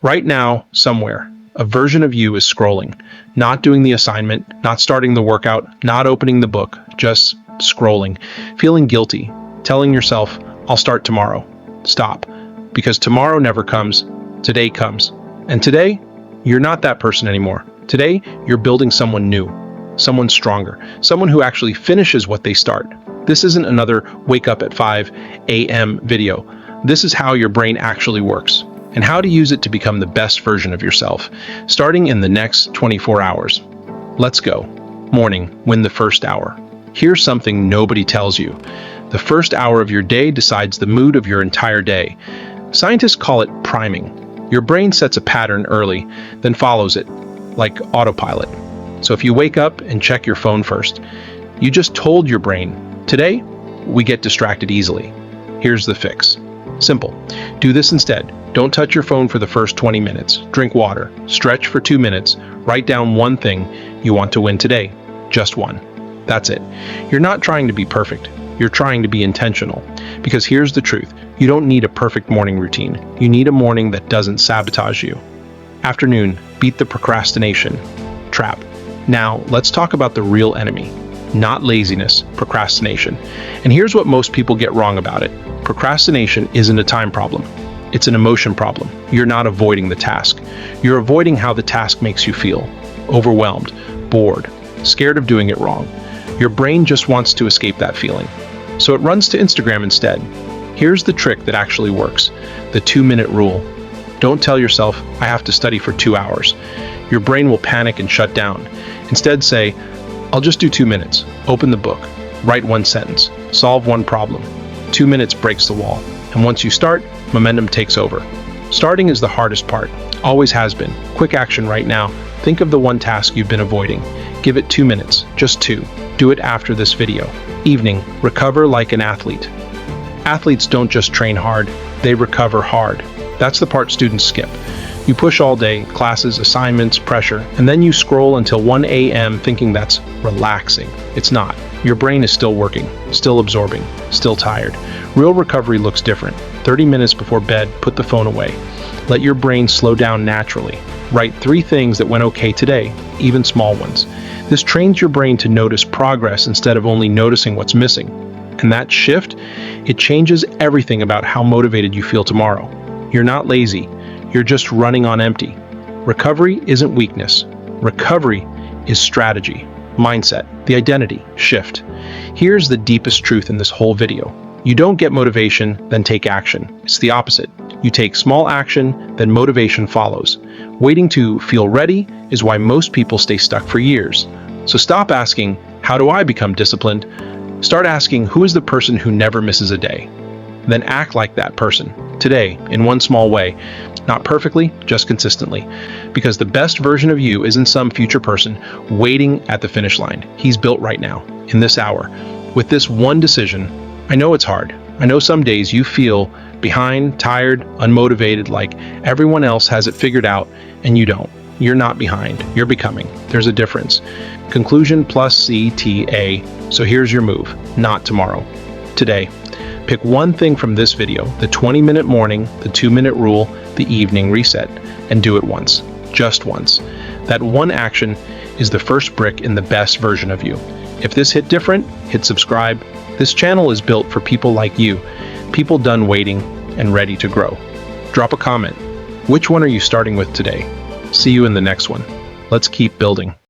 Right now, somewhere, a version of you is scrolling, not doing the assignment, not starting the workout, not opening the book, just scrolling, feeling guilty, telling yourself, I'll start tomorrow. Stop, because tomorrow never comes, today comes. And today, you're not that person anymore. Today, you're building someone new, someone stronger, someone who actually finishes what they start. This isn't another wake up at 5 a.m. video. This is how your brain actually works, and how to use it to become the best version of yourself, starting in the next 24 hours. Let's go. Morning, win the first hour. Here's something nobody tells you. The first hour of your day decides the mood of your entire day. Scientists call it priming. Your brain sets a pattern early, then follows it, like autopilot. So if you wake up and check your phone first, you just told your brain, today, we get distracted easily. Here's the fix. Simple. Do this instead. Don't touch your phone for the first 20 minutes. Drink water. Stretch for 2 minutes. Write down one thing you want to win today. Just one. That's it. You're not trying to be perfect. You're trying to be intentional. Because here's the truth. You don't need a perfect morning routine. You need a morning that doesn't sabotage you. Afternoon, beat the procrastination trap. Now, let's talk about the real enemy. Not laziness, procrastination. And here's what most people get wrong about it. Procrastination isn't a time problem. It's an emotion problem. You're not avoiding the task. You're avoiding how the task makes you feel. Overwhelmed, bored, scared of doing it wrong. Your brain just wants to escape that feeling. So it runs to Instagram instead. Here's the trick that actually works. The 2-minute rule. Don't tell yourself, I have to study for 2 hours. Your brain will panic and shut down. Instead say, I'll just do 2 minutes. Open the book. Write one sentence. Solve one problem. 2 minutes breaks the wall. And once you start, momentum takes over. Starting is the hardest part. Always has been. Quick action right now. Think of the one task you've been avoiding. Give it 2 minutes. Just 2. Do it after this video. Evening. Recover like an athlete. Athletes don't just train hard. They recover hard. That's the part students skip. You push all day, classes, assignments, pressure, and then you scroll until 1 a.m. thinking that's relaxing. It's not. Your brain is still working, still absorbing, still tired. Real recovery looks different. 30 minutes before bed, put the phone away. Let your brain slow down naturally. Write 3 things that went okay today, even small ones. This trains your brain to notice progress instead of only noticing what's missing. And that shift, it changes everything about how motivated you feel tomorrow. You're not lazy. You're just running on empty. Recovery isn't weakness. Recovery is strategy, mindset, the identity shift. Here's the deepest truth in this whole video. You don't get motivation, then take action. It's the opposite. You take small action, then motivation follows. Waiting to feel ready is why most people stay stuck for years. So stop asking, how do I become disciplined? Start asking, who is the person who never misses a day? Then act like that person, today, in one small way. Not perfectly, just consistently. Because the best version of you isn't some future person waiting at the finish line. He's built right now, in this hour. With this one decision, I know it's hard. I know some days you feel behind, tired, unmotivated, like everyone else has it figured out, and you don't. You're not behind. You're becoming. There's a difference. Conclusion plus CTA. So here's your move. Not tomorrow. Today. Pick one thing from this video, the 20-minute morning, the 2-minute rule, the evening reset, and do it once. Just once. That one action is the first brick in the best version of you. If this hit different, hit subscribe. This channel is built for people like you, people done waiting and ready to grow. Drop a comment. Which one are you starting with today? See you in the next one. Let's keep building.